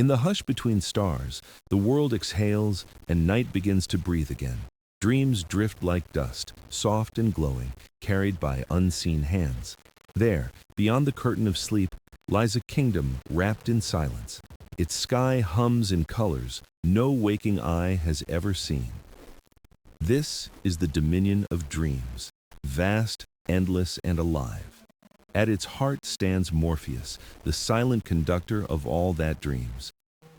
In the hush between stars, the world exhales and night begins to breathe again. Dreams drift like dust, soft and glowing, carried by unseen hands. There, beyond the curtain of sleep, lies a kingdom wrapped in silence. Its sky hums in colors no waking eye has ever seen. This is the dominion of dreams, vast, endless, and alive. At its heart stands Morpheus, the silent conductor of all that dreams.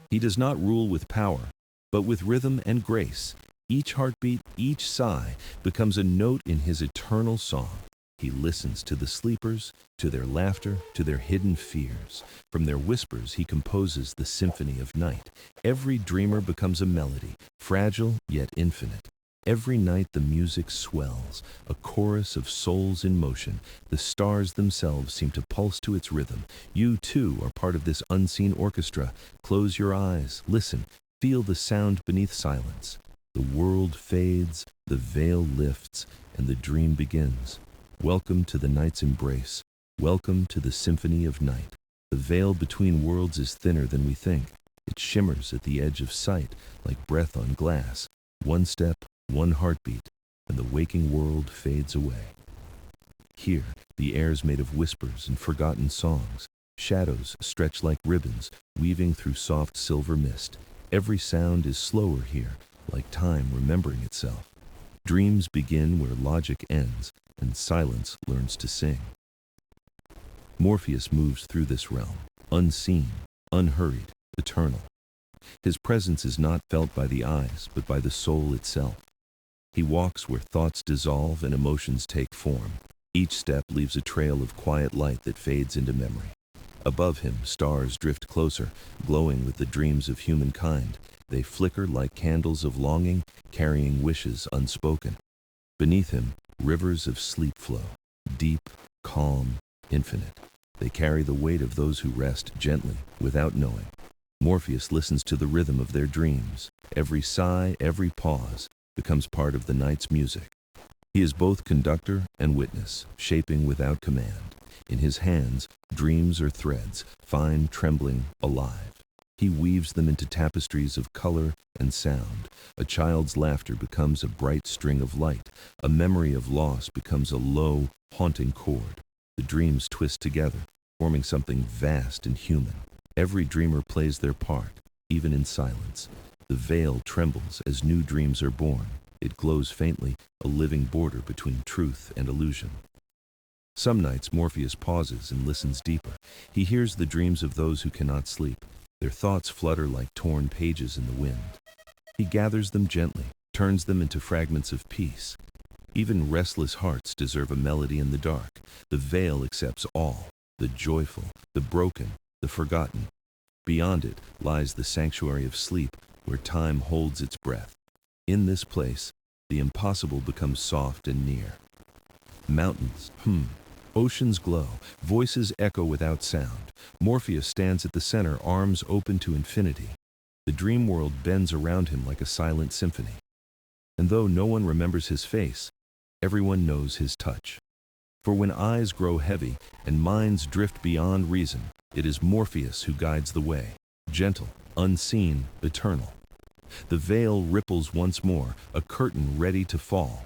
He does not rule with power, but with rhythm and grace. Each heartbeat, each sigh, becomes a note in his eternal song. He listens to the sleepers, to their laughter, to their hidden fears. From their whispers, he composes the Symphony of Night. Every dreamer becomes a melody, fragile yet infinite. Every night the music swells, a chorus of souls in motion. The stars themselves seem to pulse to its rhythm. You, too, are part of this unseen orchestra. Close your eyes, listen, feel the sound beneath silence. The world fades, the veil lifts, and the dream begins. Welcome to the night's embrace. Welcome to the Symphony of Night. The veil between worlds is thinner than we think. It shimmers at the edge of sight, like breath on glass. One step, one heartbeat, and the waking world fades away. Here, the air's made of whispers and forgotten songs. Shadows stretch like ribbons, weaving through soft silver mist. Every sound is slower here, like time remembering itself. Dreams begin where logic ends, and silence learns to sing. Morpheus moves through this realm, unseen, unhurried, eternal. His presence is not felt by the eyes, but by the soul itself. He walks where thoughts dissolve and emotions take form. Each step leaves a trail of quiet light that fades into memory. Above him, stars drift closer, glowing with the dreams of humankind. They flicker like candles of longing, carrying wishes unspoken. Beneath him, rivers of sleep flow, deep, calm, infinite. They carry the weight of those who rest gently, without knowing. Morpheus listens to the rhythm of their dreams. Every sigh, every pause, becomes part of the night's music. He is both conductor and witness, shaping without command. In his hands, dreams are threads, fine, trembling, alive. He weaves them into tapestries of color and sound. A child's laughter becomes a bright string of light. A memory of loss becomes a low, haunting chord. The dreams twist together, forming something vast and human. Every dreamer plays their part, even in silence. The veil trembles as new dreams are born. It glows faintly, a living border between truth and illusion. Some nights Morpheus pauses and listens deeper. He hears the dreams of those who cannot sleep. Their thoughts flutter like torn pages in the wind. He gathers them gently, turns them into fragments of peace. Even restless hearts deserve a melody in the dark. The veil accepts all, the joyful, the broken, the forgotten. Beyond it lies the sanctuary of sleep, where time holds its breath. In this place, the impossible becomes soft and near. Mountains hum, oceans glow, voices echo without sound. Morpheus stands at the center, arms open to infinity. The dream world bends around him like a silent symphony. And though no one remembers his face, everyone knows his touch. For when eyes grow heavy and minds drift beyond reason, it is Morpheus who guides the way, gentle, unseen, eternal. The veil ripples once more, a curtain ready to fall.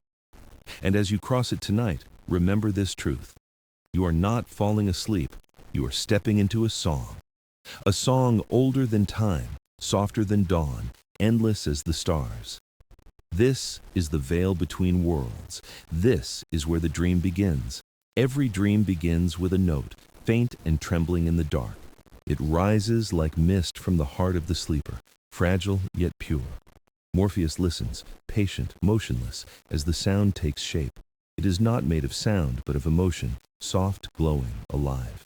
And as you cross it tonight, remember this truth. You are not falling asleep, you are stepping into a song. A song older than time, softer than dawn, endless as the stars. This is the veil between worlds. This is where the dream begins. Every dream begins with a note, faint and trembling in the dark. It rises like mist from the heart of the sleeper, fragile yet pure. Morpheus listens, patient, motionless, as the sound takes shape. It is not made of sound, but of emotion, soft, glowing, alive.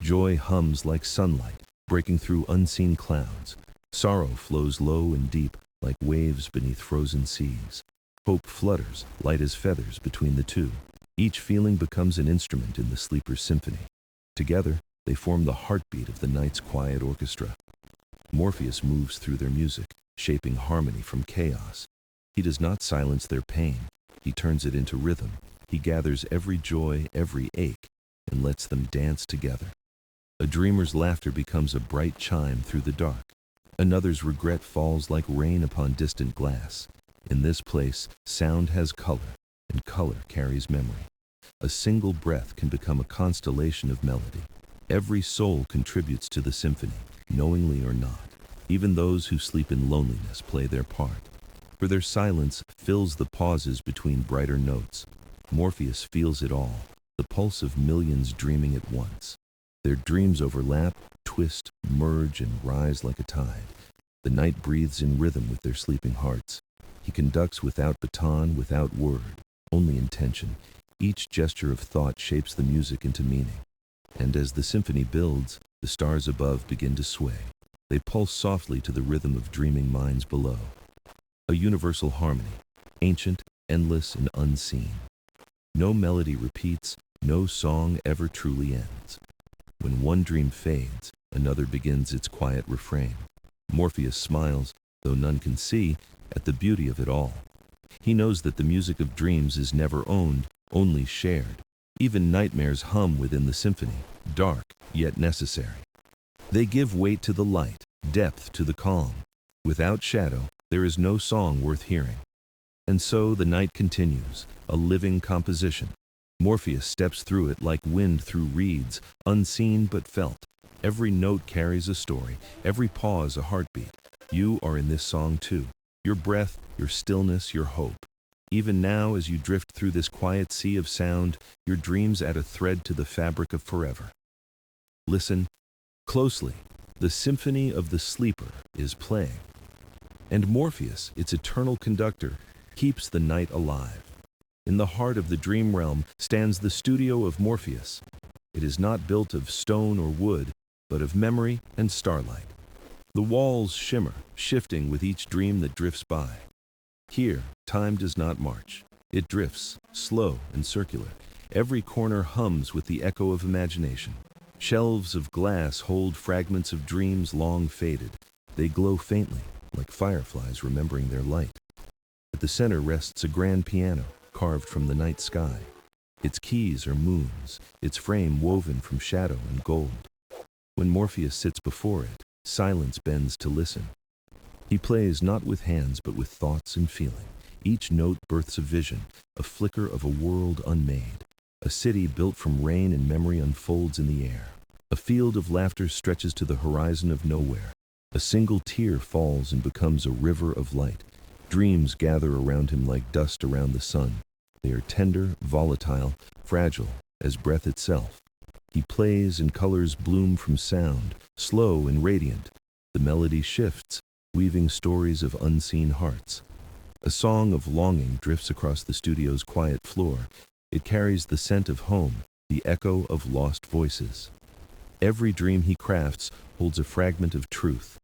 Joy hums like sunlight, breaking through unseen clouds. Sorrow flows low and deep, like waves beneath frozen seas. Hope flutters, light as feathers, between the two. Each feeling becomes an instrument in the sleeper's symphony. Together, they form the heartbeat of the night's quiet orchestra. Morpheus moves through their music, shaping harmony from chaos. He does not silence their pain. He turns it into rhythm. He gathers every joy, every ache, and lets them dance together. A dreamer's laughter becomes a bright chime through the dark. Another's regret falls like rain upon distant glass. In this place, sound has color, and color carries memory. A single breath can become a constellation of melody. Every soul contributes to the symphony, knowingly or not. Even those who sleep in loneliness play their part, for their silence fills the pauses between brighter notes. Morpheus feels it all, the pulse of millions dreaming at once. Their dreams overlap, twist, merge, and rise like a tide. The night breathes in rhythm with their sleeping hearts. He conducts without baton, without word, only intention. Each gesture of thought shapes the music into meaning. And as the symphony builds, the stars above begin to sway. They pulse softly to the rhythm of dreaming minds below. A universal harmony, ancient, endless, and unseen. No melody repeats, no song ever truly ends. When one dream fades, another begins its quiet refrain. Morpheus smiles, though none can see, at the beauty of it all. He knows that the music of dreams is never owned, only shared. Even nightmares hum within the symphony, dark yet necessary. They give weight to the light, depth to the calm. Without shadow, there is no song worth hearing. And so the night continues, a living composition. Morpheus steps through it like wind through reeds, unseen but felt. Every note carries a story, every pause a heartbeat. You are in this song too. Your breath, your stillness, your hope. Even now, as you drift through this quiet sea of sound, your dreams add a thread to the fabric of forever. Listen closely. The symphony of the sleeper is playing. And Morpheus, its eternal conductor, keeps the night alive. In the heart of the dream realm stands the studio of Morpheus. It is not built of stone or wood, but of memory and starlight. The walls shimmer, shifting with each dream that drifts by. Here, time does not march. It drifts, slow and circular. Every corner hums with the echo of imagination. Shelves of glass hold fragments of dreams long faded. They glow faintly, like fireflies remembering their light. At the center rests a grand piano, carved from the night sky. Its keys are moons, its frame woven from shadow and gold. When Morpheus sits before it, silence bends to listen. He plays not with hands but with thoughts and feeling. Each note births a vision, a flicker of a world unmade. A city built from rain and memory unfolds in the air. A field of laughter stretches to the horizon of nowhere. A single tear falls and becomes a river of light. Dreams gather around him like dust around the sun. They are tender, volatile, fragile as breath itself. He plays and colors bloom from sound, slow and radiant. The melody shifts, weaving stories of unseen hearts. A song of longing drifts across the studio's quiet floor. It carries the scent of home, the echo of lost voices. Every dream he crafts holds a fragment of truth.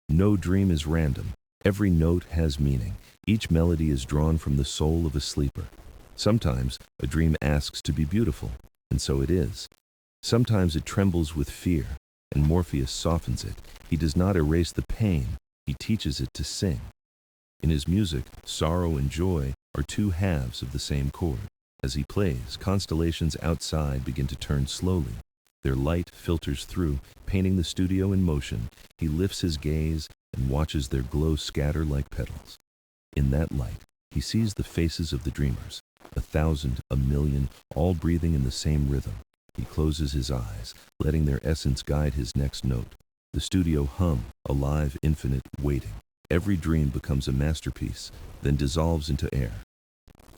No dream is random. Every note has meaning. Each melody is drawn from the soul of a sleeper. Sometimes a dream asks to be beautiful, and so it is. Sometimes it trembles with fear, and Morpheus softens it. He does not erase the pain, he teaches it to sing. In his music, sorrow and joy are two halves of the same chord. As he plays, constellations outside begin to turn slowly. Their light filters through, painting the studio in motion. He lifts his gaze and watches their glow scatter like petals. In that light, he sees the faces of the dreamers, 1,000, 1,000,000, all breathing in the same rhythm. He closes his eyes, letting their essence guide his next note. The studio hum, alive, infinite, waiting. Every dream becomes a masterpiece, then dissolves into air.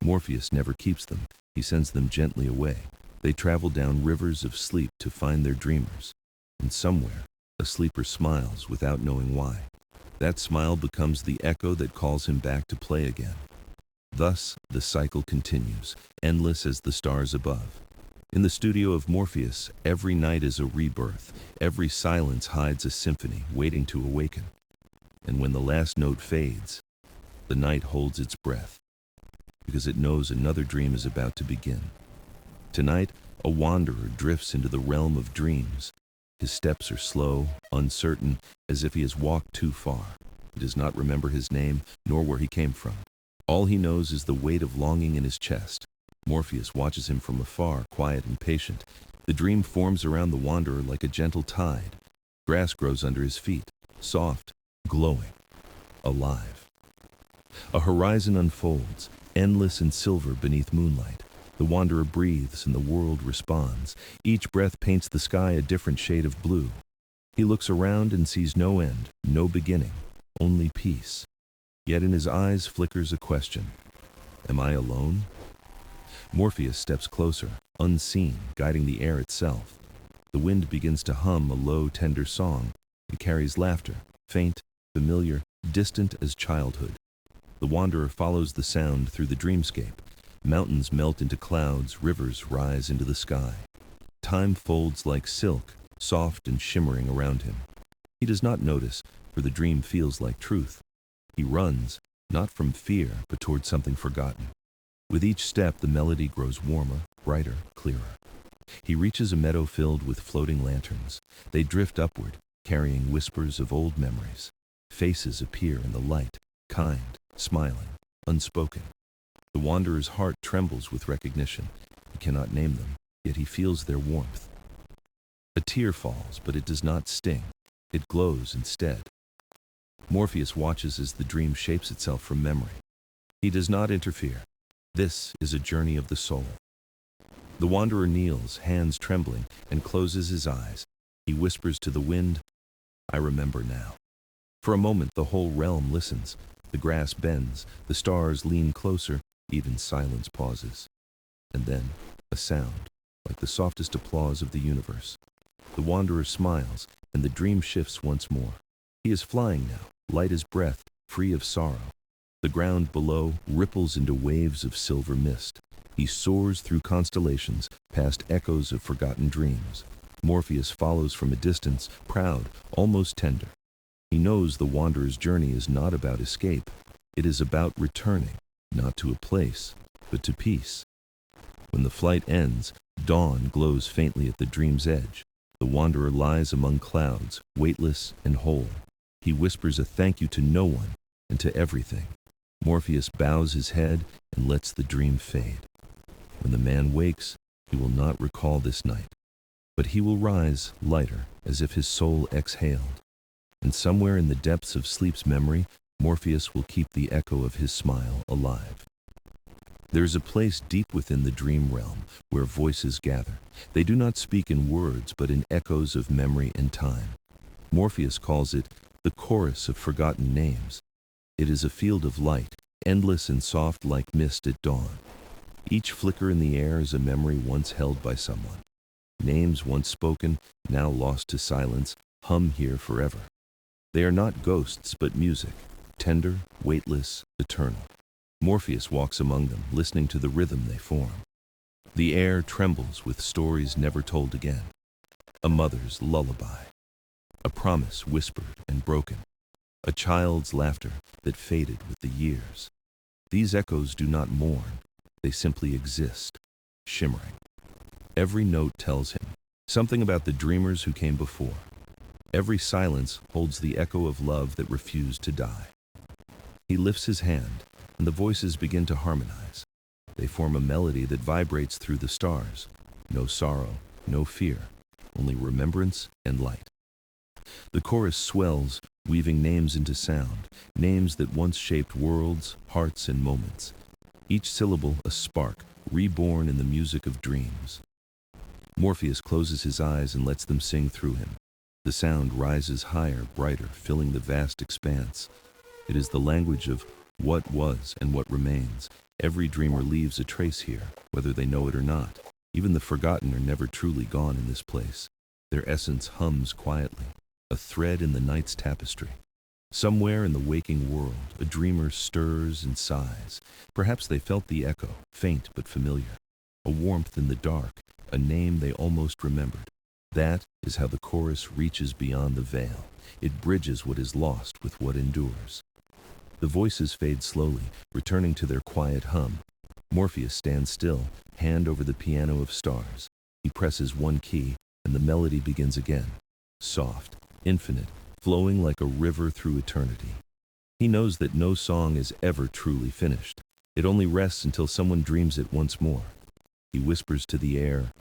Morpheus never keeps them. He sends them gently away. They travel down rivers of sleep to find their dreamers. And somewhere, a sleeper smiles without knowing why. That smile becomes the echo that calls him back to play again. Thus, the cycle continues, endless as the stars above. In the studio of Morpheus, every night is a rebirth. Every silence hides a symphony waiting to awaken. And when the last note fades, the night holds its breath, because it knows another dream is about to begin. Tonight, a wanderer drifts into the realm of dreams. His steps are slow, uncertain, as if he has walked too far. He does not remember his name, nor where he came from. All he knows is the weight of longing in his chest. Morpheus watches him from afar, quiet and patient. The dream forms around the wanderer like a gentle tide. Grass grows under his feet, soft, glowing, alive. A horizon unfolds, endless and silver beneath moonlight. The wanderer breathes and the world responds. Each breath paints the sky a different shade of blue. He looks around and sees no end, no beginning, only peace. Yet in his eyes flickers a question. Am I alone? Morpheus steps closer, unseen, guiding the air itself. The wind begins to hum a low, tender song. It carries laughter, faint, familiar, distant as childhood. The wanderer follows the sound through the dreamscape. Mountains melt into clouds, rivers rise into the sky. Time folds like silk, soft and shimmering around him. He does not notice, for the dream feels like truth. He runs, not from fear, but toward something forgotten. With each step, the melody grows warmer, brighter, clearer. He reaches a meadow filled with floating lanterns. They drift upward, carrying whispers of old memories. Faces appear in the light, kind, smiling, unspoken. The wanderer's heart trembles with recognition. He cannot name them, yet he feels their warmth. A tear falls, but it does not sting. It glows instead. Morpheus watches as the dream shapes itself from memory. He does not interfere. This is a journey of the soul. The wanderer kneels, hands trembling, and closes his eyes. He whispers to the wind, "I remember now." For a moment, the whole realm listens. The grass bends, the stars lean closer, even silence pauses. And then, a sound, like the softest applause of the universe. The wanderer smiles, and the dream shifts once more. He is flying now, light as breath, free of sorrow. The ground below ripples into waves of silver mist. He soars through constellations, past echoes of forgotten dreams. Morpheus follows from a distance, proud, almost tender. He knows the wanderer's journey is not about escape. It is about returning, not to a place, but to peace. When the flight ends, dawn glows faintly at the dream's edge. The wanderer lies among clouds, weightless and whole. He whispers a thank you to no one and to everything. Morpheus bows his head and lets the dream fade. When the man wakes, he will not recall this night, but he will rise lighter, as if his soul exhaled. And somewhere in the depths of sleep's memory, Morpheus will keep the echo of his smile alive. There is a place deep within the dream realm where voices gather. They do not speak in words, but in echoes of memory and time. Morpheus calls it the chorus of forgotten names. It is a field of light, endless and soft like mist at dawn. Each flicker in the air is a memory once held by someone. Names once spoken, now lost to silence, hum here forever. They are not ghosts, but music, tender, weightless, eternal. Morpheus walks among them, listening to the rhythm they form. The air trembles with stories never told again. A mother's lullaby, a promise whispered and broken, a child's laughter that faded with the years. These echoes do not mourn, they simply exist, shimmering. Every note tells him something about the dreamers who came before. Every silence holds the echo of love that refused to die. He lifts his hand, and the voices begin to harmonize. They form a melody that vibrates through the stars. No sorrow, no fear, only remembrance and light. The chorus swells, weaving names into sound, names that once shaped worlds, hearts, and moments. Each syllable a spark, reborn in the music of dreams. Morpheus closes his eyes and lets them sing through him. The sound rises higher, brighter, filling the vast expanse. It is the language of what was and what remains. Every dreamer leaves a trace here, whether they know it or not. Even the forgotten are never truly gone in this place. Their essence hums quietly, a thread in the night's tapestry. Somewhere in the waking world, a dreamer stirs and sighs. Perhaps they felt the echo, faint but familiar. A warmth in the dark, a name they almost remembered. That is how the chorus reaches beyond the veil. It bridges what is lost with what endures. The voices fade slowly, returning to their quiet hum. Morpheus stands still, hand over the piano of stars. He presses one key, and the melody begins again. Soft, infinite, flowing like a river through eternity. He knows that no song is ever truly finished. It only rests until someone dreams it once more. He whispers to the air,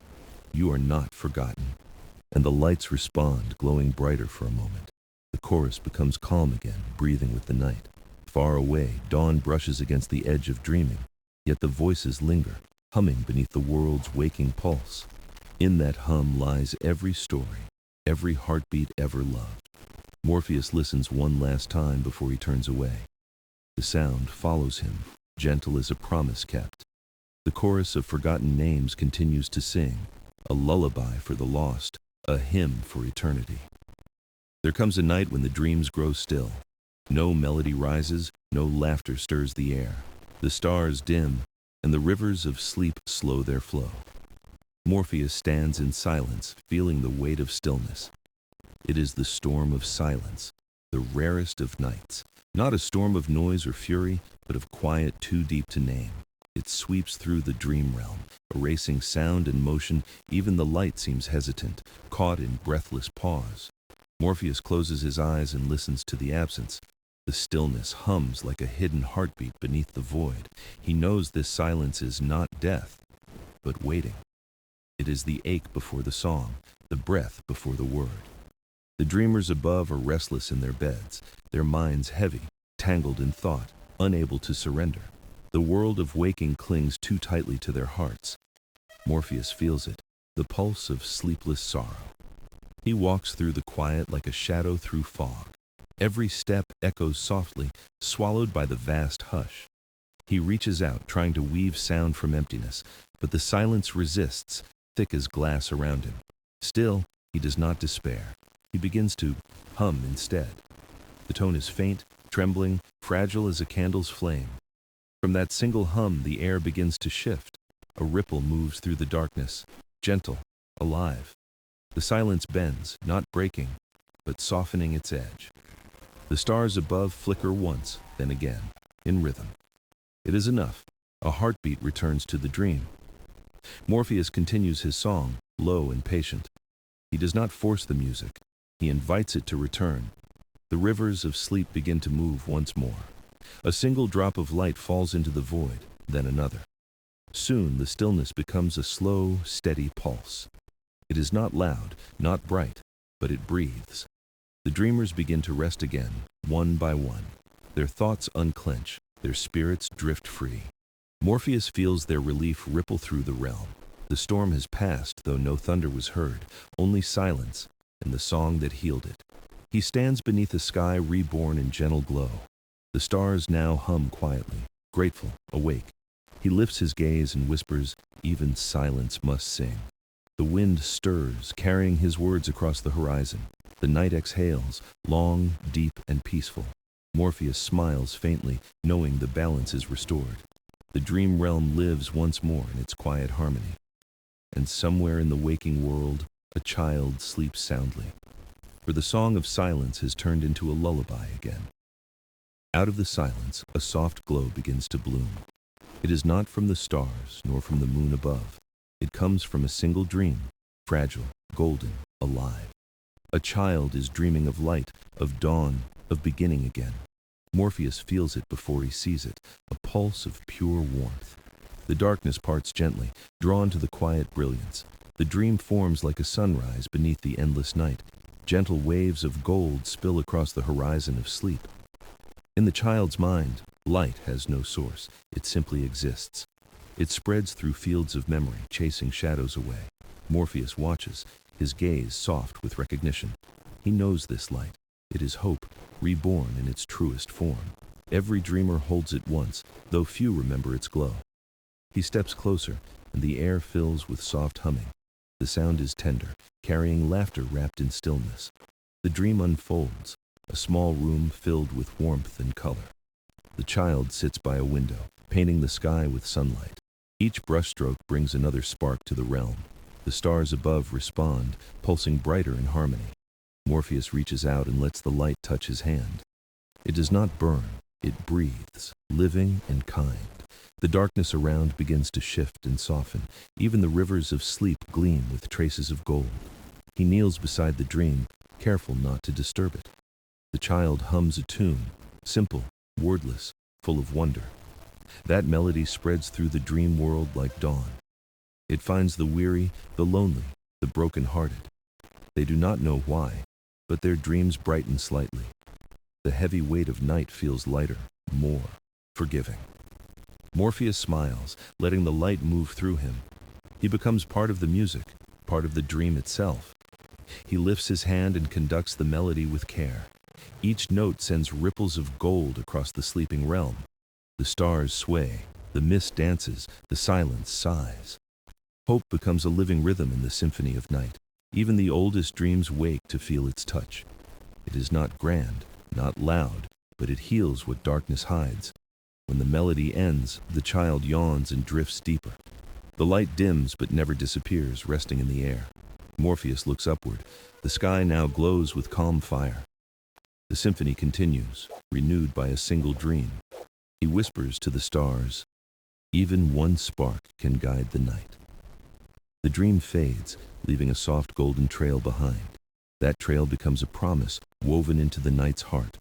"You are not forgotten." And the lights respond, glowing brighter for a moment. The chorus becomes calm again, breathing with the night. Far away, dawn brushes against the edge of dreaming, yet the voices linger, humming beneath the world's waking pulse. In that hum lies every story, every heartbeat ever loved. Morpheus listens one last time before he turns away. The sound follows him, gentle as a promise kept. The chorus of forgotten names continues to sing, a lullaby for the lost, a hymn for eternity. There comes a night when the dreams grow still. No melody rises, no laughter stirs the air. The stars dim, and the rivers of sleep slow their flow. Morpheus stands in silence, feeling the weight of stillness. It is the storm of silence, the rarest of nights. Not a storm of noise or fury, but of quiet too deep to name. It sweeps through the dream realm, erasing sound and motion. Even the light seems hesitant, caught in breathless pause. Morpheus closes his eyes and listens to the absence. The stillness hums like a hidden heartbeat beneath the void. He knows this silence is not death, but waiting. It is the ache before the song, the breath before the word. The dreamers above are restless in their beds, their minds heavy, tangled in thought, unable to surrender. The world of waking clings too tightly to their hearts. Morpheus feels it, the pulse of sleepless sorrow. He walks through the quiet like a shadow through fog. Every step echoes softly, swallowed by the vast hush. He reaches out, trying to weave sound from emptiness, but the silence resists, thick as glass around him. Still, he does not despair. He begins to hum instead. The tone is faint, trembling, fragile as a candle's flame. From that single hum, the air begins to shift. A ripple moves through the darkness, gentle, alive. The silence bends, not breaking, but softening its edge. The stars above flicker once, then again, in rhythm. It is enough. A heartbeat returns to the dream. Morpheus continues his song, low and patient. He does not force the music. He invites it to return. The rivers of sleep begin to move once more. A single drop of light falls into the void, then another. Soon the stillness becomes a slow, steady pulse. It is not loud, not bright, but it breathes. The dreamers begin to rest again, one by one. Their thoughts unclench, their spirits drift free. Morpheus feels their relief ripple through the realm. The storm has passed, though no thunder was heard, only silence and the song that healed it. He stands beneath a sky reborn in gentle glow. The stars now hum quietly, grateful, awake. He lifts his gaze and whispers, "Even silence must sing." The wind stirs, carrying his words across the horizon. The night exhales, long, deep, and peaceful. Morpheus smiles faintly, knowing the balance is restored. The dream realm lives once more in its quiet harmony. And somewhere in the waking world, a child sleeps soundly. For the song of silence has turned into a lullaby again. Out of the silence, a soft glow begins to bloom. It is not from the stars, nor from the moon above. It comes from a single dream, fragile, golden, alive. A child is dreaming of light, of dawn, of beginning again. Morpheus feels it before he sees it, a pulse of pure warmth. The darkness parts gently, drawn to the quiet brilliance. The dream forms like a sunrise beneath the endless night. Gentle waves of gold spill across the horizon of sleep. In the child's mind, light has no source. It simply exists. It spreads through fields of memory, chasing shadows away. Morpheus watches, his gaze soft with recognition. He knows this light. It is hope, reborn in its truest form. Every dreamer holds it once, though few remember its glow. He steps closer, and the air fills with soft humming. The sound is tender, carrying laughter wrapped in stillness. The dream unfolds, a small room filled with warmth and color. The child sits by a window, painting the sky with sunlight. Each brushstroke brings another spark to the realm. The stars above respond, pulsing brighter in harmony. Morpheus reaches out and lets the light touch his hand. It does not burn, it breathes, living and kind. The darkness around begins to shift and soften. Even the rivers of sleep gleam with traces of gold. He kneels beside the dream, careful not to disturb it. The child hums a tune, simple, wordless, full of wonder. That melody spreads through the dream world like dawn. It finds the weary, the lonely, the broken-hearted. They do not know why, but their dreams brighten slightly. The heavy weight of night feels lighter, more forgiving. Morpheus smiles, letting the light move through him. He becomes part of the music, part of the dream itself. He lifts his hand and conducts the melody with care. Each note sends ripples of gold across the sleeping realm. The stars sway, the mist dances, the silence sighs. Hope becomes a living rhythm in the Symphony of Night. Even the oldest dreams wake to feel its touch. It is not grand, not loud, but it heals what darkness hides. When the melody ends, the child yawns and drifts deeper. The light dims but never disappears, resting in the air. Morpheus looks upward. The sky now glows with calm fire. The symphony continues, renewed by a single dream. He whispers to the stars, "Even one spark can guide the night." The dream fades, leaving a soft golden trail behind. That trail becomes a promise woven into the night's heart.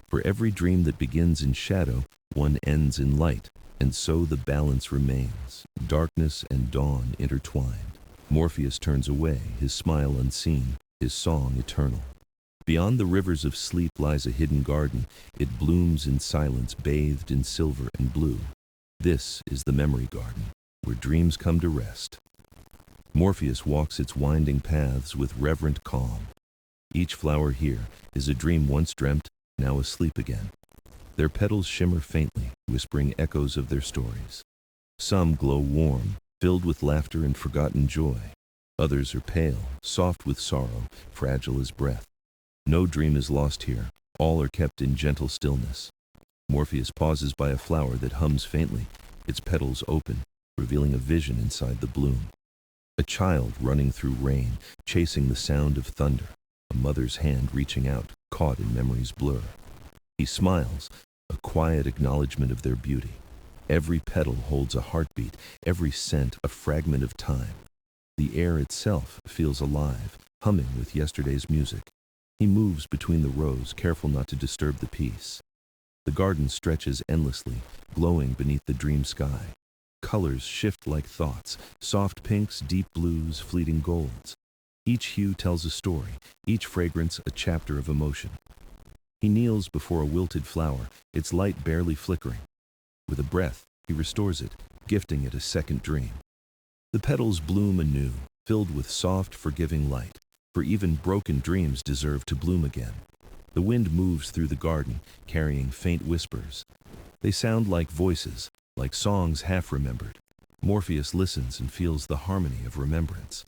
For every dream that begins in shadow, one ends in light, and so the balance remains, darkness and dawn intertwined. Morpheus turns away, his smile unseen, his song eternal. Beyond the rivers of sleep lies a hidden garden. It blooms in silence, bathed in silver and blue. This is the memory garden, where dreams come to rest. Morpheus walks its winding paths with reverent calm. Each flower here is a dream once dreamt, now asleep again. Their petals shimmer faintly, whispering echoes of their stories. Some glow warm, filled with laughter and forgotten joy. Others are pale, soft with sorrow, fragile as breath. No dream is lost here. All are kept in gentle stillness. Morpheus pauses by a flower that hums faintly, its petals open, revealing a vision inside the bloom. A child running through rain, chasing the sound of thunder. A mother's hand reaching out, caught in memory's blur. He smiles, a quiet acknowledgement of their beauty. Every petal holds a heartbeat, every scent a fragment of time. The air itself feels alive, humming with yesterday's music. He moves between the rows, careful not to disturb the peace. The garden stretches endlessly, glowing beneath the dream sky. Colors shift like thoughts, soft pinks, deep blues, fleeting golds. Each hue tells a story, each fragrance a chapter of emotion. He kneels before a wilted flower, its light barely flickering. With a breath, he restores it, gifting it a second dream. The petals bloom anew, filled with soft, forgiving light, for even broken dreams deserve to bloom again. The wind moves through the garden, carrying faint whispers. They sound like voices, like songs half-remembered. Morpheus listens and feels the harmony of remembrance.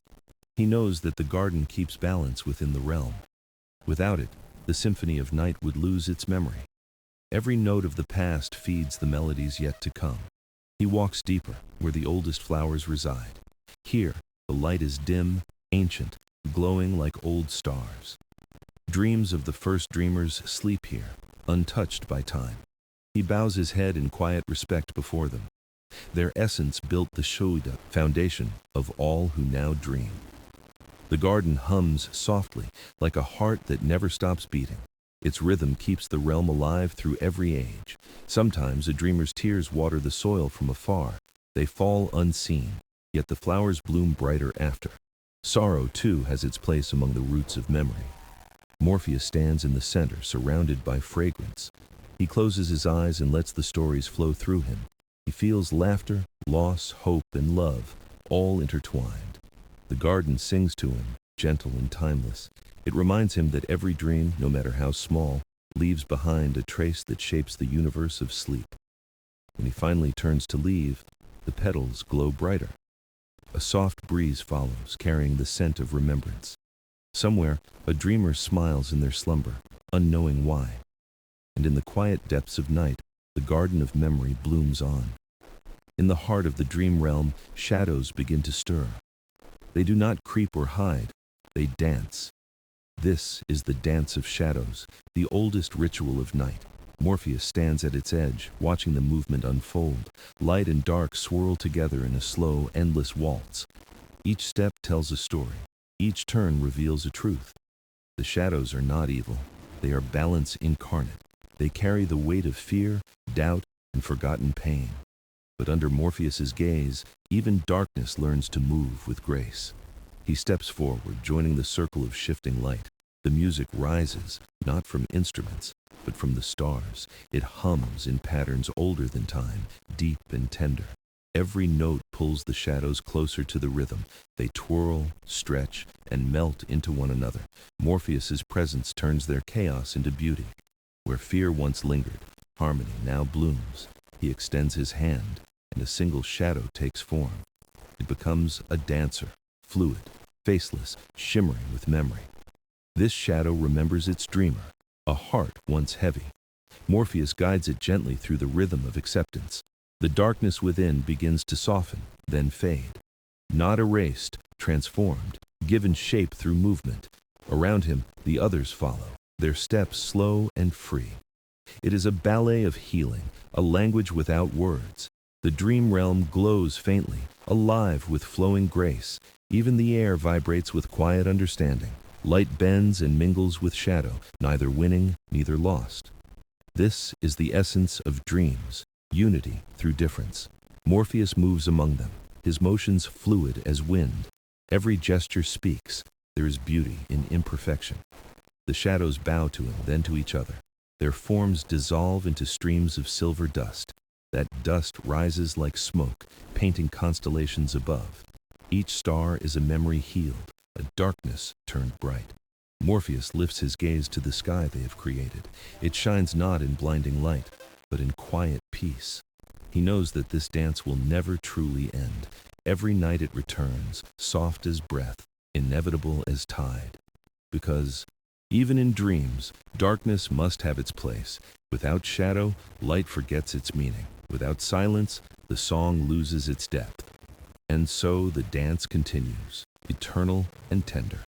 He knows that the garden keeps balance within the realm. Without it, the Symphony of Night would lose its memory. Every note of the past feeds the melodies yet to come. He walks deeper, where the oldest flowers reside. Here, the light is dim, ancient, glowing like old stars. Dreams of the first dreamers sleep here, untouched by time. He bows his head in quiet respect before them. Their essence built the Shoda foundation of all who now dream. The garden hums softly, like a heart that never stops beating. Its rhythm keeps the realm alive through every age. Sometimes a dreamer's tears water the soil from afar. They fall unseen, yet the flowers bloom brighter after. Sorrow, too, has its place among the roots of memory. Morpheus stands in the center, surrounded by fragrance. He closes his eyes and lets the stories flow through him. He feels laughter, loss, hope, and love, all intertwined. The garden sings to him, gentle and timeless. It reminds him that every dream, no matter how small, leaves behind a trace that shapes the universe of sleep. When he finally turns to leave, the petals glow brighter. A soft breeze follows, carrying the scent of remembrance. Somewhere, a dreamer smiles in their slumber, unknowing why. And in the quiet depths of night, the garden of memory blooms on. In the heart of the dream realm, shadows begin to stir. They do not creep or hide, they dance. This is the dance of shadows, the oldest ritual of night. Morpheus stands at its edge, watching the movement unfold. Light and dark swirl together in a slow, endless waltz. Each step tells a story. Each turn reveals a truth. The shadows are not evil. They are balance incarnate. They carry the weight of fear, doubt, and forgotten pain. But under Morpheus's gaze, even darkness learns to move with grace. He steps forward, joining the circle of shifting light. The music rises, not from instruments, but from the stars. It hums in patterns older than time, deep and tender. Every note pulls the shadows closer to the rhythm. They twirl, stretch, and melt into one another. Morpheus's presence turns their chaos into beauty. Where fear once lingered, harmony now blooms. He extends his hand, and a single shadow takes form. It becomes a dancer, fluid, faceless, shimmering with memory. This shadow remembers its dreamer, a heart once heavy. Morpheus guides it gently through the rhythm of acceptance. The darkness within begins to soften, then fade. Not erased, transformed, given shape through movement. Around him, the others follow, their steps slow and free. It is a ballet of healing, a language without words. The dream realm glows faintly, alive with flowing grace. Even the air vibrates with quiet understanding. Light bends and mingles with shadow, neither winning, neither lost. This is the essence of dreams, unity through difference. Morpheus moves among them, his motions fluid as wind. Every gesture speaks. There is beauty in imperfection. The shadows bow to him, then to each other. Their forms dissolve into streams of silver dust. That dust rises like smoke, painting constellations above. Each star is a memory healed, a darkness turned bright. Morpheus lifts his gaze to the sky they have created. It shines not in blinding light, but in quiet peace. He knows that this dance will never truly end. Every night it returns, soft as breath, inevitable as tide. Because, even in dreams, darkness must have its place. Without shadow, light forgets its meaning. Without silence, the song loses its depth. And so the dance continues, eternal and tender.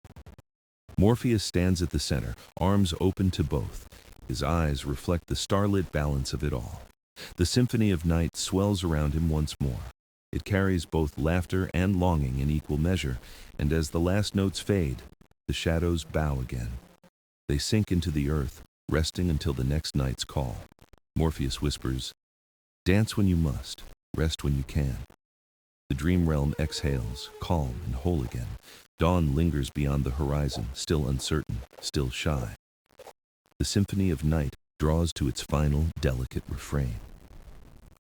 Morpheus stands at the center, arms open to both. His eyes reflect the starlit balance of it all. The Symphony of Night swells around him once more. It carries both laughter and longing in equal measure, and as the last notes fade, the shadows bow again. They sink into the earth, resting until the next night's call. Morpheus whispers, "Dance when you must, rest when you can." The dream realm exhales, calm and whole again. Dawn lingers beyond the horizon, still uncertain, still shy. The Symphony of Night draws to its final, delicate refrain.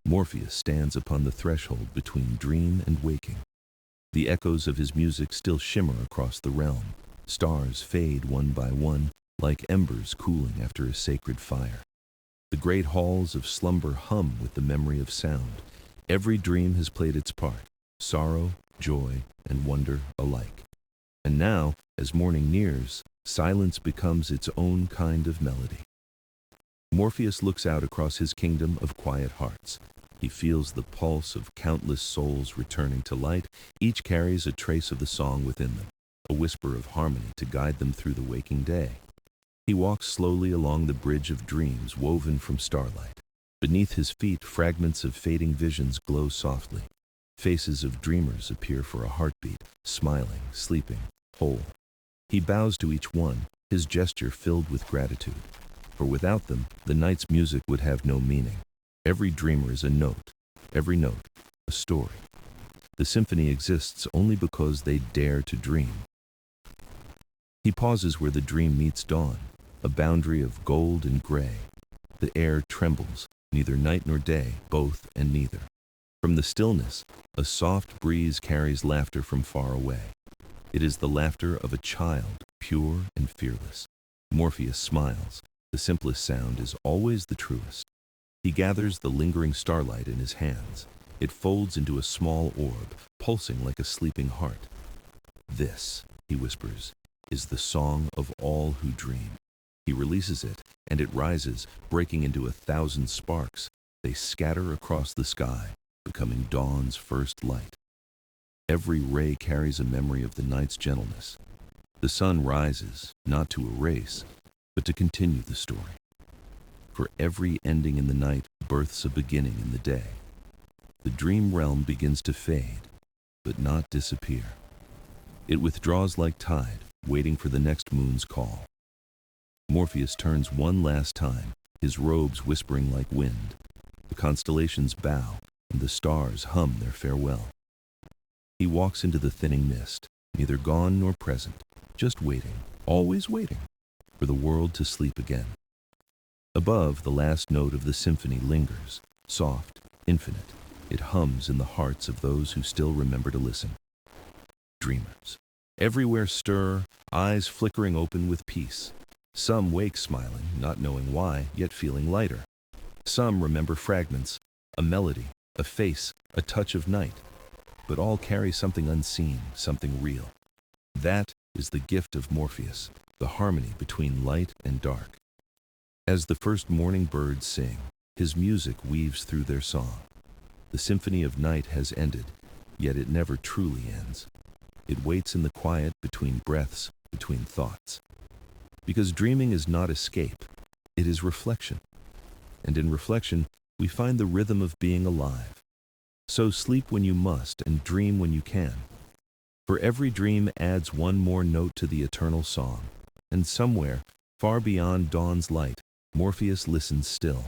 Morpheus stands upon the threshold between dream and waking. The echoes of his music still shimmer across the realm. Stars fade one by one, like embers cooling after a sacred fire. The great halls of slumber hum with the memory of sound. Every dream has played its part, sorrow, joy, and wonder alike. And now, as morning nears, silence becomes its own kind of melody. Morpheus looks out across his kingdom of quiet hearts. He feels the pulse of countless souls returning to light. Each carries a trace of the song within them, a whisper of harmony to guide them through the waking day. He walks slowly along the bridge of dreams woven from starlight. Beneath his feet, fragments of fading visions glow softly. Faces of dreamers appear for a heartbeat, smiling, sleeping, whole. He bows to each one, his gesture filled with gratitude. For without them, the night's music would have no meaning. Every dreamer is a note, every note, a story. The symphony exists only because they dare to dream. He pauses where the dream meets dawn, a boundary of gold and gray. The air trembles, neither night nor day, both and neither. From the stillness, a soft breeze carries laughter from far away. It is the laughter of a child, pure and fearless. Morpheus smiles. The simplest sound is always the truest. He gathers the lingering starlight in his hands. It folds into a small orb, pulsing like a sleeping heart. "This," he whispers, "is the song of all who dream." He releases it, and it rises, breaking into 1,000 sparks. They scatter across the sky, becoming dawn's first light. Every ray carries a memory of the night's gentleness. The sun rises, not to erase, but to continue the story. For every ending in the night births a beginning in the day. The dream realm begins to fade, but not disappear. It withdraws like tide, waiting for the next moon's call. Morpheus turns one last time, his robes whispering like wind. The constellations bow, and the stars hum their farewell. He walks into the thinning mist, neither gone nor present, just waiting, always waiting. for the world to sleep again. Above, the last note of the symphony lingers, soft, infinite. It hums in the hearts of those who still remember to listen. Dreamers. Everywhere stir, eyes flickering open with peace. Some wake smiling, not knowing why, yet feeling lighter. Some remember fragments, a melody, a face, a touch of night. But all carry something unseen, something real. That is the gift of Morpheus, the harmony between light and dark. As the first morning birds sing, his music weaves through their song. The Symphony of Night has ended, yet it never truly ends. It waits in the quiet between breaths, between thoughts. Because dreaming is not escape, it is reflection. And in reflection, we find the rhythm of being alive. So sleep when you must and dream when you can. For every dream adds one more note to the eternal song. And somewhere, far beyond dawn's light, Morpheus listens still.